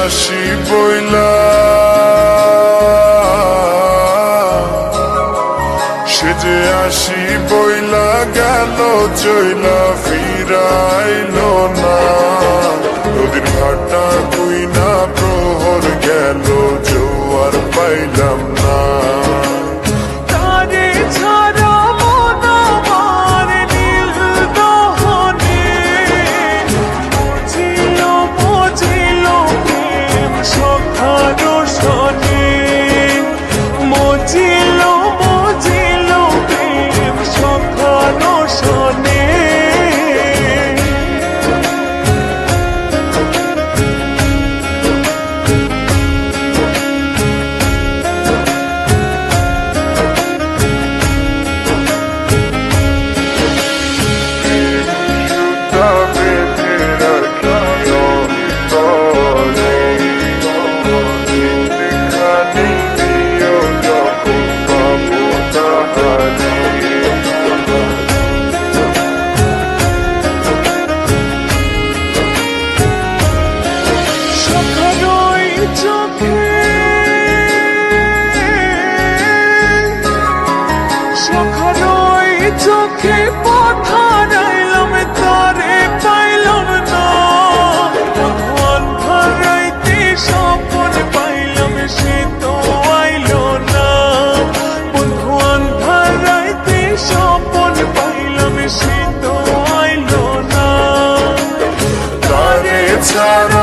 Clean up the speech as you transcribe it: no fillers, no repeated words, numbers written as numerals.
আসি বইলা সে যে আসি বইলা গেল চইলা ফিরাইল না নদীর ভাটা তুই না প্রহর গেল জোয়ার পাইলাম না চোখে পাঠাইলাম তারে পাইলাম না অন্ধরাইতে স্বপন পাইলাম সে তো আইল না বন্ধু অন্ধরাইতে স্বপন পাইলাম সে তো আইল না তারে ছাড়া